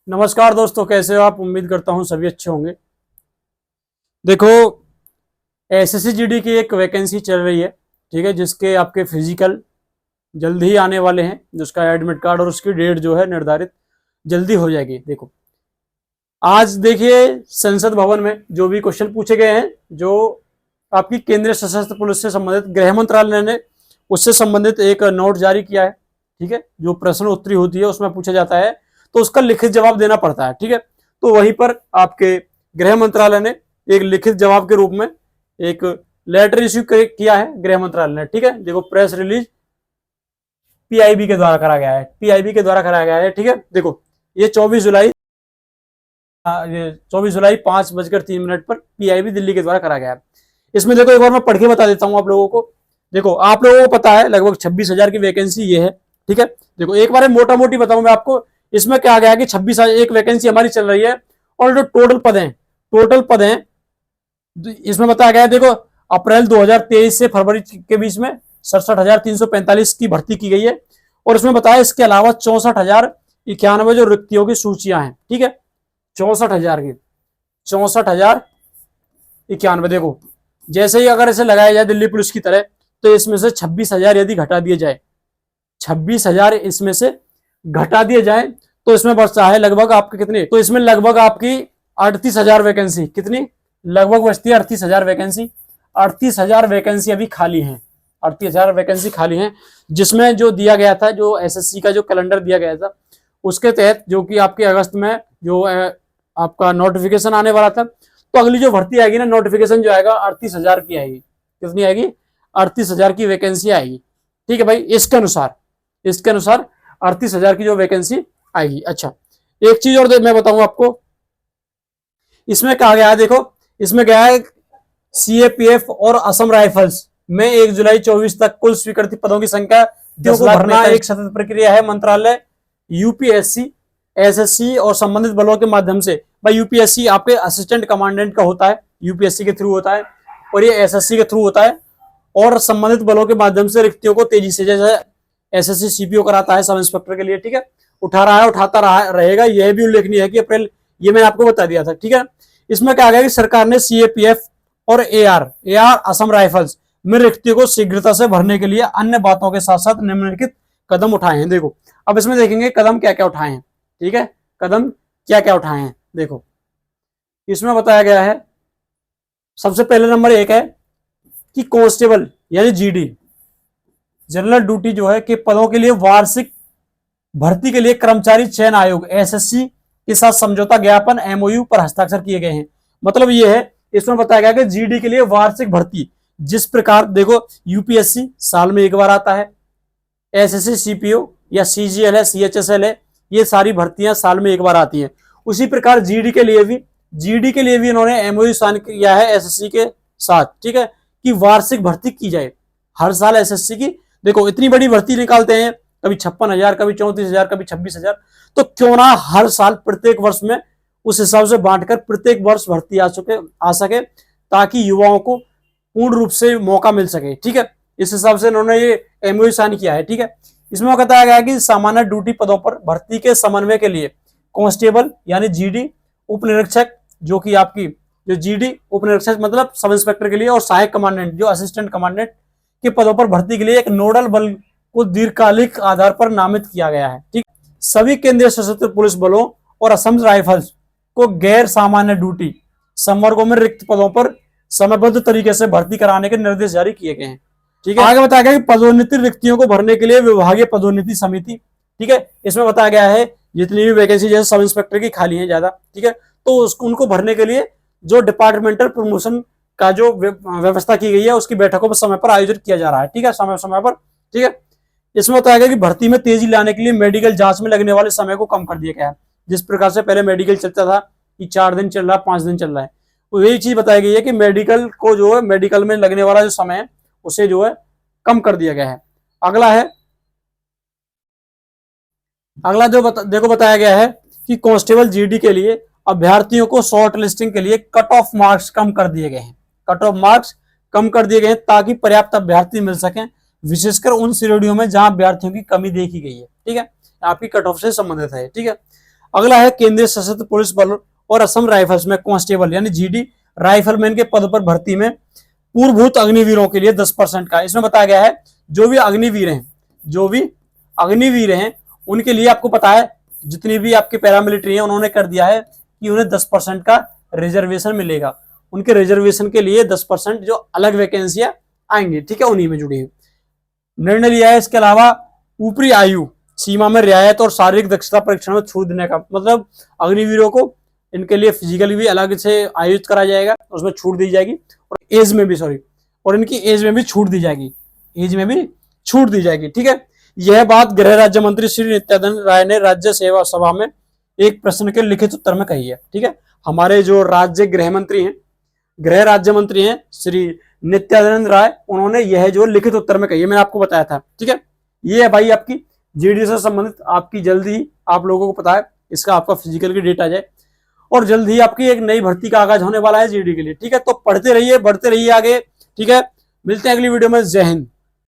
नमस्कार दोस्तों, कैसे हो आप। उम्मीद करता हूं सभी अच्छे होंगे। देखो, एसएससी जीडी की एक वैकेंसी चल रही है, ठीक है, जिसके आपके फिजिकल जल्द ही आने वाले हैं, जिसका एडमिट कार्ड और उसकी डेट जो है निर्धारित जल्दी हो जाएगी। देखो, आज देखिए संसद भवन में जो भी क्वेश्चन पूछे गए हैं, जो आपकी केंद्रीय सशस्त्र पुलिस से संबंधित गृह मंत्रालय ने उससे संबंधित एक नोट जारी किया है, ठीक है। जो प्रश्न उत्तरी होती है उसमें पूछा जाता है तो उसका लिखित जवाब देना पड़ता है, ठीक है। तो वहीं पर आपके गृह मंत्रालय ने एक लिखित जवाब के रूप में एक लेटर इश्यू किया है गृह मंत्रालय ने, ठीक है। देखो, प्रेस रिलीज पीआईबी के द्वारा करा गया है, पीआईबी के द्वारा कराया गया है, ठीक है। देखो, ये 24 जुलाई 5:03 पर पीआईबी दिल्ली के द्वारा करा गया है। इसमें देखो, एक बार मैं पढ़ के बता देता हूं आप लोगों को। देखो, आप लोगों को पता है लगभग 26,000 की वैकेंसी ये है, ठीक है। देखो, एक बार मोटा मोटी बताऊं मैं आपको। इसमें क्या गया कि 26,000 एक वैकेंसी हमारी चल रही है, और जो टोटल पद हैं इसमें बताया गया है। देखो, अप्रैल 2023 से फरवरी के बीच में 67,345 की भर्ती की गई है, और इसमें बताया इसके अलावा 64,091 जो रिक्तियों की सूचियां हैं, ठीक है। 64,091। देखो, जैसे ही अगर इसे लगाया जाए दिल्ली पुलिस की तरह, तो इसमें से 26,000 यदि घटा दिए जाए, 26,000 इसमें से घटा दिए जाए, तो इसमें बचता है लगभग आपके कितने, तो इसमें लगभग आपकी 38,000 वैकेंसी, कितनी लगभग बचती है 38,000 वैकेंसी। 38,000 वैकेंसी अभी खाली है, 38,000 वैकेंसी खाली है, जिसमें जो दिया गया था, जो एसएससी का जो कैलेंडर दिया गया था उसके तहत, जो कि आपके अगस्त में जो आपका नोटिफिकेशन आने वाला था, तो अगली जो भर्ती आएगी ना, नोटिफिकेशन जो आएगा 38,000 की आएगी। कितनी आएगी? 38,000 की वैकेंसी आएगी, ठीक है भाई। इसके अनुसार 38,000 की जो वैकेंसी आएगी। अच्छा, एक चीज और मैं बताऊं आपको, इसमें कहा गया है, देखो इसमें गया है सीएपीएफ और असम राइफल्स में 1 जुलाई 24 तक कुल स्वीकृत पदों की संख्या 10 लाख भरना एक सतत प्रक्रिया है। मंत्रालय यूपीएससी, एसएससी और संबंधित बलों के माध्यम से, भाई यूपीएससी आपके असिस्टेंट कमांडेंट का होता है, यूपीएससी के थ्रू होता है, और ये एसएससी के थ्रू होता है, और संबंधित बलों के माध्यम से रिक्तियों को तेजी से, जैसे एसएससी सीपीओ कराता है सब इंस्पेक्टर के लिए, ठीक है, उठाता रहेगा। यह भी उल्लेखनीय है कि अप्रैल, ये मैंने आपको बता दिया था, ठीक है। इसमें क्या गया कि सरकार ने सीएपीएफ और एआर असम राइफल्स में रिक्तियों को शीघ्रता से भरने के लिए अन्य बातों के साथ साथ निम्नलिखित कदम उठाए हैं। देखो, अब इसमें देखेंगे कदम क्या क्या उठाए हैं, ठीक है, कदम क्या क्या उठाए हैं। देखो, इसमें बताया गया है, सबसे पहले नंबर 1 है कि कांस्टेबल यानी जीडी, जनरल ड्यूटी जो है के पदों के लिए वार्षिक भर्ती के लिए कर्मचारी चयन आयोग एसएससी के साथ समझौता ज्ञापन एमओयू पर हस्ताक्षर किए गए हैं। मतलब यह है, इसमें बताया गया कि जीडी के लिए वार्षिक भर्ती, जिस प्रकार देखो यूपीएससी साल में एक बार आता है, एसएससी सीपीओ या सीजीएल है, सीएचएसएल है, ये सारी भर्तियां साल में एक बार आती हैं। उसी प्रकार जीडी के लिए भी इन्होंने एमओयू साइन किया है एसएससी के साथ, ठीक है, कि वार्षिक भर्ती की जाए हर साल एसएससी की। देखो, इतनी बड़ी भर्ती निकालते हैं, कभी 56,000, कभी 34,000, कभी 26,000, तो क्यों ना हर साल प्रत्येक वर्ष में उस हिसाब से बांटकर प्रत्येक वर्ष भर्ती आ सके, ताकि युवाओं को पूर्ण रूप से मौका मिल सके, ठीक है। इस हिसाब से इन्होंने ये एमओयू साइन किया है, ठीक है। इसमें बताया गया कि सामान्य ड्यूटी पदों पर भर्ती के समन्वय के लिए कांस्टेबल यानी जीडी, उप निरीक्षक जो कि आपकी जो जीडी उप निरीक्षक मतलब सब इंस्पेक्टर के लिए, और सहायक कमांडेंट जो असिस्टेंट कमांडेंट के पदों पर भर्ती के लिए एक नोडल बल को दीर्घकालिक आधार पर नामित किया गया है, ठीक। सभी केंद्रीय सशस्त्र पुलिस बलों और असम राइफल्स को गैर सामान्य ड्यूटी संवर्गों में रिक्त पदों पर समयबद्ध तरीके से भर्ती कराने के निर्देश जारी किए गए हैं, ठीक है। आगे बताया गया कि पदोन्नति रिक्तियों को भरने के लिए विभागीय पदोन्नति समिति, ठीक है, इसमें बताया गया है जितनी भी वैकेंसी जैसे सब इंस्पेक्टर की खाली है ज्यादा, ठीक है, तो उनको भरने के लिए जो डिपार्टमेंटल प्रमोशन का जो व्यवस्था की गई है, उसकी बैठकों पर समय पर आयोजित किया जा रहा है, ठीक है, समय पर, ठीक है। इसमें बताया गया कि भर्ती में तेजी लाने के लिए मेडिकल जांच में लगने वाले समय को कम कर दिया गया है। जिस प्रकार से पहले मेडिकल चलता था कि 4 दिन चल रहा है, 5 दिन चल रहा है, तो यही चीज बताई गई है कि मेडिकल को जो है, मेडिकल में लगने वाला जो समय है उसे जो है कम कर दिया गया है। अगला देखो बताया गया है कि कांस्टेबल जीडी के लिए अभ्यर्थियों को शॉर्ट लिस्टिंग के लिए कट ऑफ मार्क्स कम कर दिए गए हैं, ताकि पर्याप्त अभ्यर्थी मिल सके, विशेषकर उन श्रेणियों में जहां अभ्यर्थियों की कमी देखी गई है, ठीक है, आपकी कट ऑफ से संबंधित है, ठीक है। अगला है केंद्रीय सशस्त्र पुलिस बल और असम राइफल्स में कांस्टेबल यानी जीडी राइफलमैन के पद पर भर्ती में पूर्वभूत अग्निवीरों के लिए 10% का इसमें बताया गया है। जो भी अग्निवीर हैं उनके लिए आपको पता है जितनी भी आपके पैरामिलिट्री है उन्होंने कर दिया है कि उन्हें 10% का रिजर्वेशन मिलेगा। उनके रिजर्वेशन के लिए 10% जो अलग वैकेंसियां आएंगी, ठीक है, उन्हीं में जुड़ी है। निर्णय लिया है इसके अलावा ऊपरी आयु सीमा में रियायत और शारीरिक दक्षता परीक्षण में छूट देने का, मतलब अग्निवीरों को इनके लिए फिजिकली भी अलग से आयोजित कराया जाएगा, उसमें छूट दी जाएगी और एज में भी और इनकी एज में भी छूट दी जाएगी, ठीक है। यह बात गृह राज्य मंत्री श्री नित्यानंद राय ने राज्य सेवा सभा में एक प्रश्न के लिखित उत्तर में कही है, ठीक है। हमारे जो गृह राज्य मंत्री हैं श्री नित्यानंद राय, उन्होंने यह जो लिखित उत्तर में कही है, मैंने आपको बताया था, ठीक है। ये है भाई आपकी जीडी से संबंधित, आपकी जल्दी ही आप लोगों को पता है इसका आपका फिजिकल की डेट आ जाए और जल्द ही आपकी एक नई भर्ती का आगाज होने वाला है जीडी के लिए, ठीक है। तो पढ़ते रहिए, बढ़ते रहिए आगे, ठीक है। मिलते हैं अगली वीडियो में। जय हिंद।